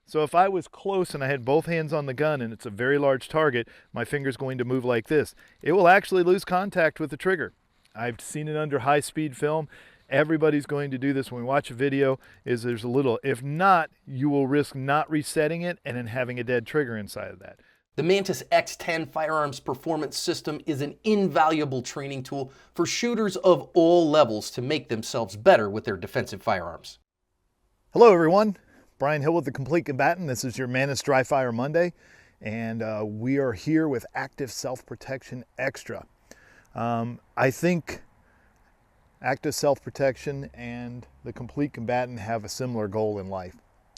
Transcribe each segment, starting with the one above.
So if I was close and I had both hands on the gun and it's a very large target, my finger's going to move like this. It will actually lose contact with the trigger. I've seen it under high-speed film. Everybody's going to do this when we watch a video. There's a little, if not, you will risk not resetting it and then having a dead trigger inside of that. The Mantis X10 firearms performance system is an invaluable training tool for shooters of all levels to make themselves better with their defensive firearms. Hello everyone, Brian Hill with The Complete Combatant. This is your Mantis Dry Fire Monday, and we are here with Active Self-Protection Extra. I think Active Self-Protection and The Complete Combatant have a similar goal in life,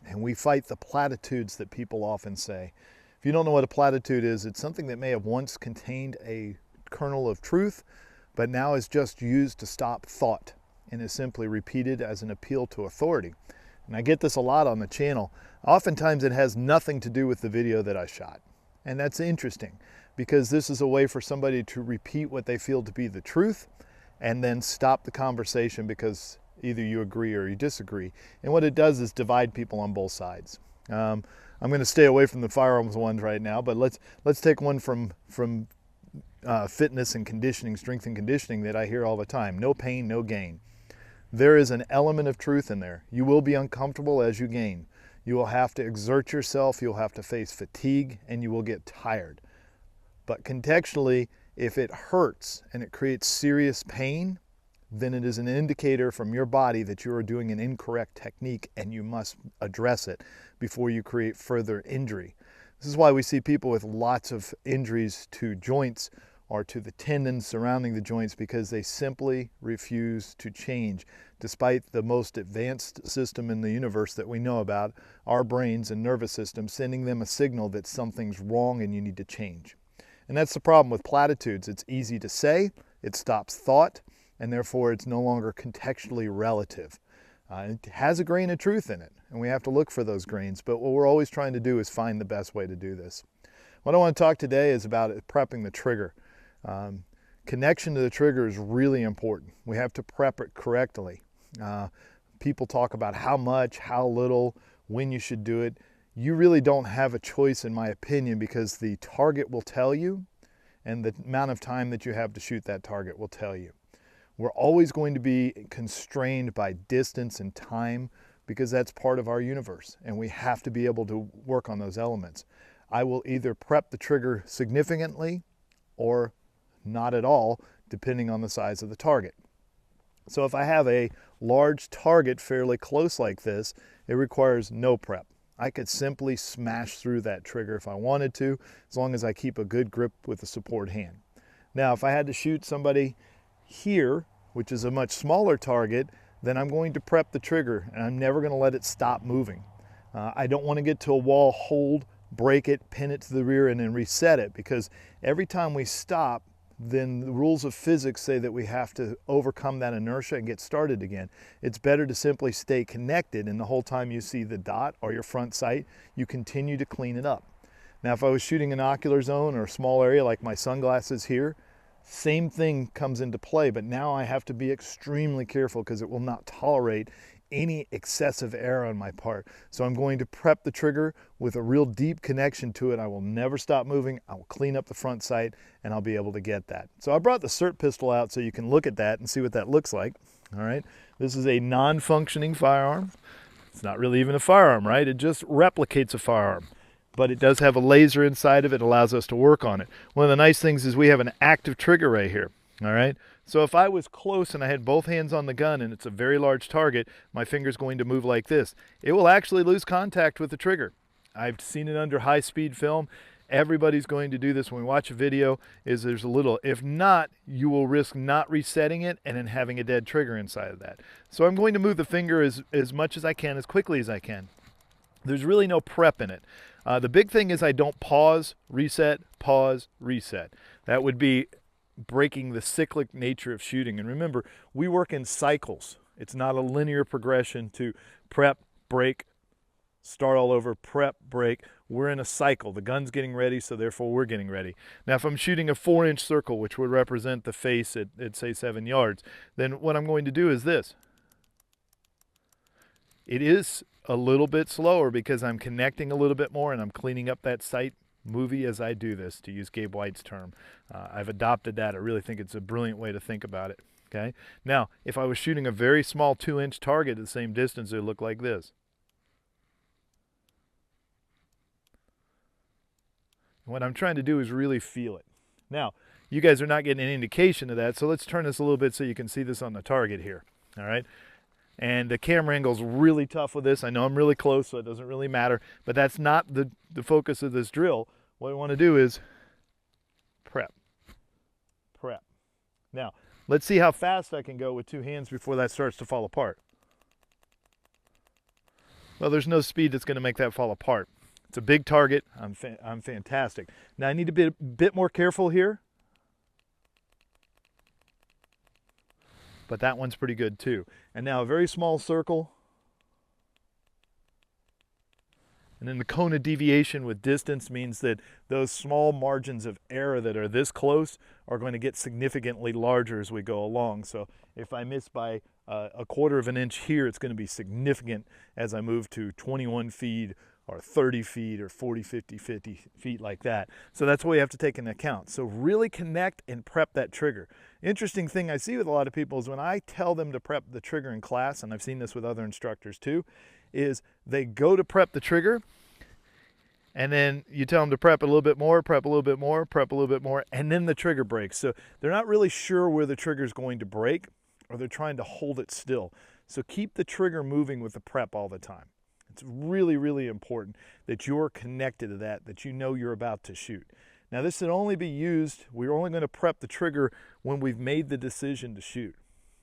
and we fight the platitudes that people often say. If you don't know what a platitude is, it's something that may have once contained a kernel of truth, but now is just used to stop thought and is simply repeated as an appeal to authority. And I get this a lot on the channel. Oftentimes it has nothing to do with the video that I shot. And that's interesting because this is a way for somebody to repeat what they feel to be the truth and then stop the conversation because either you agree or you disagree. And what it does is divide people on both sides. I'm going to stay away from the firearms ones right now, but let's take one from fitness and conditioning, strength and conditioning that I hear all the time. No pain, no gain. There is an element of truth in there. You will be uncomfortable as you gain. You will have to exert yourself, you'll have to face fatigue, and you will get tired. But contextually, if it hurts and it creates serious pain, then it is an indicator from your body that you are doing an incorrect technique and you must address it before you create further injury. This is why we see people with lots of injuries to joints or to the tendons surrounding the joints, because they simply refuse to change. Despite the most advanced system in the universe that we know about, our brains and nervous system sending them a signal that something's wrong and you need to change. And that's the problem with platitudes. It's easy to say, it stops thought, and therefore it's no longer contextually relative. It has a grain of truth in it, and we have to look for those grains, but what we're always trying to do is find the best way to do this. What I want to talk today is about prepping the trigger. Connection to the trigger is really important. We have to prep it correctly. People talk about how much, how little, when you should do it. You really don't have a choice, in my opinion, because the target will tell you, and the amount of time that you have to shoot that target will tell you. We're always going to be constrained by distance and time because that's part of our universe, and we have to be able to work on those elements. I will either prep the trigger significantly or not at all, depending on the size of the target. So if I have a large target fairly close like this, it requires no prep. I could simply smash through that trigger if I wanted to, as long as I keep a good grip with the support hand. Now, if I had to shoot somebody here, which is a much smaller target, then I'm going to prep the trigger and I'm never going to let it stop moving. I don't want to get to a wall, hold, break it, pin it to the rear, and then reset it, because every time we stop, then the rules of physics say that we have to overcome that inertia and get started again. It's better to simply stay connected, and the whole time you see the dot or your front sight, you continue to clean it up. Now, if I was shooting an ocular zone or a small area like my sunglasses here, same thing comes into play, but now I have to be extremely careful because it will not tolerate any excessive error on my part. So I'm going to prep the trigger with a real deep connection to it. I will never stop moving. I will clean up the front sight and I'll be able to get that. So I brought the SIRT pistol out so you can look at that and see what that looks like. All right, this is a non-functioning firearm. It's not really even a firearm, right? It just replicates a firearm, but it does have a laser inside of it. It allows us to work on it. One of the nice things is we have an active trigger right here. All right, so if I was close and I had both hands on the gun and it's a very large target, my finger's going to move like this. It will actually lose contact with the trigger. I've seen it under high-speed film. Everybody's going to do this when we watch a video. There's a little, if not, you will risk not resetting it and then having a dead trigger inside of that. So I'm going to move the finger as much as I can, as quickly as I can. There's really no prep in it. The big thing is I don't pause, reset. That would be breaking the cyclic nature of shooting. And remember, we work in cycles. It's not a linear progression to prep, break, start all over, prep, break. We're in a cycle. The gun's getting ready, so therefore we're getting ready. Now, if I'm shooting a 4-inch circle, which would represent the face at say 7 yards, then what I'm going to do is this. It is a little bit slower because I'm connecting a little bit more and I'm cleaning up that sight movie as I do this, to use Gabe White's term. I've adopted that. I really think it's a brilliant way to think about it. Okay. Now, if I was shooting a very small 2-inch target at the same distance, it would look like this. And what I'm trying to do is really feel it. Now, you guys are not getting any indication of that, so let's turn this a little bit so you can see this on the target here. All right. And the camera angle's really tough with this. I know I'm really close, so it doesn't really matter, but that's not the focus of this drill. What I want to do is prep. Now, let's see how fast I can go with 2 hands before that starts to fall apart. Well, there's no speed that's going to make that fall apart. It's a big target. I'm fantastic. Now, I need to be a bit more careful here. But that one's pretty good too. And now a very small circle. And then the cone of deviation with distance means that those small margins of error that are this close are going to get significantly larger as we go along. So if I miss by a 1/4 of an inch here, it's going to be significant as I move to 21 feet or 30 feet or 40, 50 feet like that. So that's what we have to take into account. So really connect and prep that trigger. Interesting thing I see with a lot of people is when I tell them to prep the trigger in class, and I've seen this with other instructors too, is they go to prep the trigger and then you tell them to prep a little bit more, prep a little bit more, prep a little bit more, and then the trigger breaks. So they're not really sure where the trigger is going to break, or they're trying to hold it still. So keep the trigger moving with the prep all the time. It's really, really important that you're connected to that you know you're about to shoot. Now this should only be used, we're only going to prep the trigger when we've made the decision to shoot.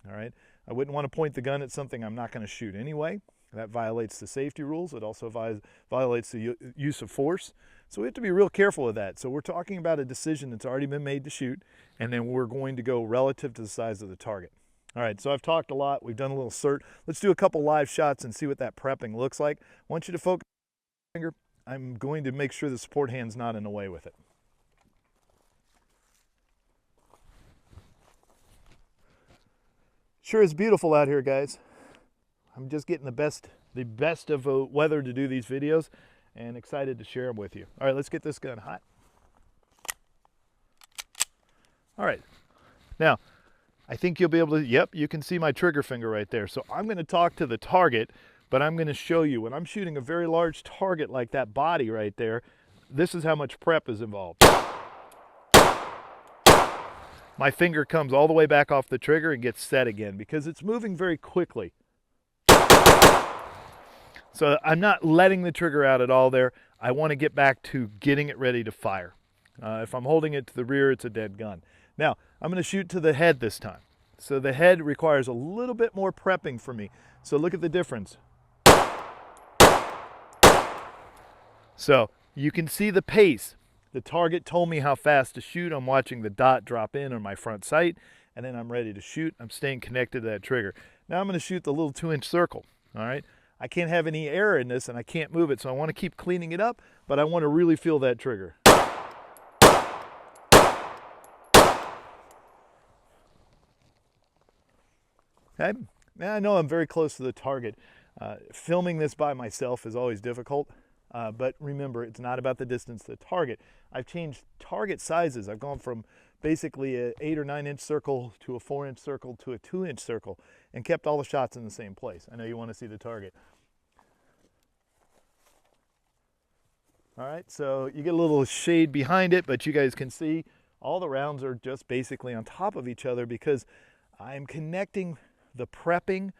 All right. I wouldn't want to point the gun at something I'm not going to shoot anyway. That violates the safety rules. It also violates the use of force. So we have to be real careful with that. So we're talking about a decision that's already been made to shoot, and then we're going to go relative to the size of the target. All right, so I've talked a lot. We've done a little cert. Let's do a couple live shots and see what that prepping looks like. I want you to focus on your finger. I'm going to make sure the support hand's not in the way with it. Sure is beautiful out here, guys. I'm just getting the best of weather to do these videos, and excited to share them with you. All right, let's get this gun hot. All right, now I think you'll be able to, yep, you can see my trigger finger right there. So I'm going to talk to the target, but I'm going to show you when I'm shooting a very large target like that body right there, this is how much prep is involved. My finger comes all the way back off the trigger and gets set again because it's moving very quickly. So I'm not letting the trigger out at all there. I want to get back to getting it ready to fire. If I'm holding it to the rear, it's a dead gun. Now, I'm going to shoot to the head this time. So the head requires a little bit more prepping for me. So look at the difference. So you can see the pace. The target told me how fast to shoot. I'm watching the dot drop in on my front sight, and then I'm ready to shoot. I'm staying connected to that trigger. Now I'm going to shoot the little 2-inch circle. All right. I can't have any error in this, and I can't move it, so I want to keep cleaning it up, but I want to really feel that trigger. Okay. Now I know I'm very close to the target. Filming this by myself is always difficult, but remember, it's not about the distance to the target. I've changed target sizes. I've gone from basically an 8 or 9 inch circle to a 4-inch circle to a 2-inch circle and kept all the shots in the same place. I know you want to see the target. All right, so you get a little shade behind it, but you guys can see all the rounds are just basically on top of each other because I'm connecting the prepping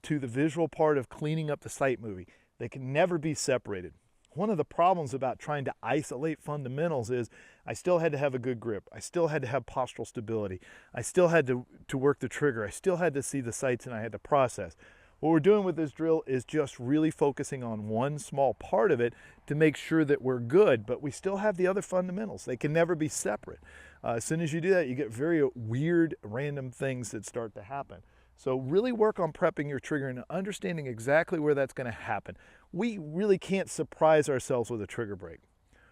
to the visual part of cleaning up the sight movie. They can never be separated. One of the problems about trying to isolate fundamentals is I still had to have a good grip. I still had to have postural stability. I still had to work the trigger. I still had to see the sights, and I had to process. What we're doing with this drill is just really focusing on one small part of it to make sure that we're good, but we still have the other fundamentals. They can never be separate. As soon as you do that, you get very weird, random things that start to happen. So really work on prepping your trigger and understanding exactly where that's going to happen. We really can't surprise ourselves with a trigger break.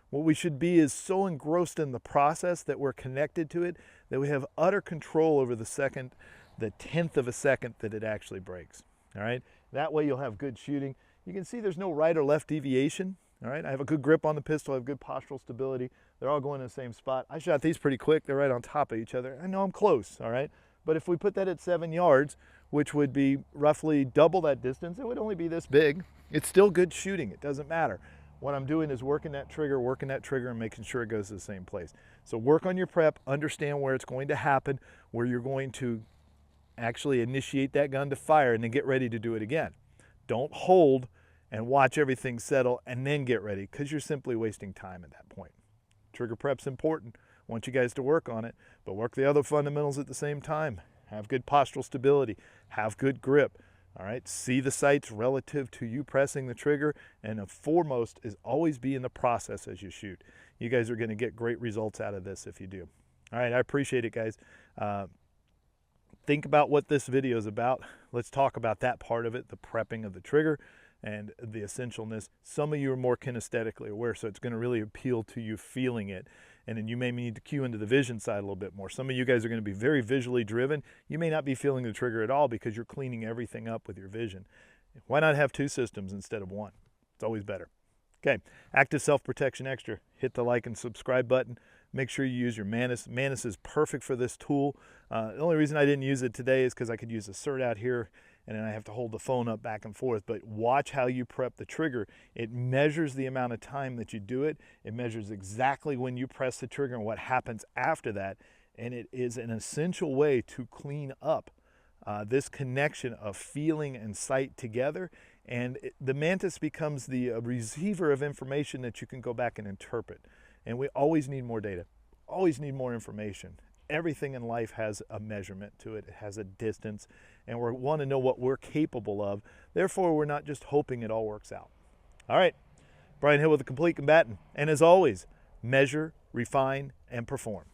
What we should be is so engrossed in the process that we're connected to it, that we have utter control over the 10th of a second that it actually breaks. All right, that way you'll have good shooting. You can see there's no right or left deviation. All right, I have a good grip on the pistol, I have good postural stability. They're all going in the same spot. I shot these pretty quick. They're right on top of each other. I know I'm close, all right? But if we put that at 7 yards, which would be roughly double that distance, it would only be this big. It's still good shooting. It doesn't matter. What I'm doing is working that trigger, and making sure it goes to the same place. So work on your prep, understand where it's going to happen, where you're going to actually initiate that gun to fire, and then get ready to do it again. Don't hold and watch everything settle and then get ready, because you're simply wasting time at that point. Trigger prep's important. I want you guys to work on it, but work the other fundamentals at the same time. Have good postural stability, have good grip, all right? See the sights relative to you pressing the trigger, and the foremost is always be in the process as you shoot. You guys are gonna get great results out of this if you do. All right, I appreciate it, guys. Think about what this video is about. Let's talk about that part of it, the prepping of the trigger and the essentialness. Some of you are more kinesthetically aware, so it's going to really appeal to you feeling it. And then you may need to cue into the vision side a little bit more. Some of you guys are going to be very visually driven. You may not be feeling the trigger at all because you're cleaning everything up with your vision. Why not have 2 systems instead of 1? It's always better. Okay, Active Self-Protection Extra. Hit the like and subscribe button. Make sure you use your Manus. Manus is perfect for this tool. The only reason I didn't use it today is because I could use a cert out here and then I have to hold the phone up back and forth. But watch how you prep the trigger. It measures the amount of time that you do it. It measures exactly when you press the trigger and what happens after that. And it is an essential way to clean up this connection of feeling and sight together. And the mantis becomes the receiver of information that you can go back and interpret. And we always need more data, always need more information. Everything in life has a measurement to it. It has a distance, and we want to know what we're capable of. Therefore, we're not just hoping it all works out. All right, Brian Hill with The Complete Combatant. And as always, measure, refine, and perform.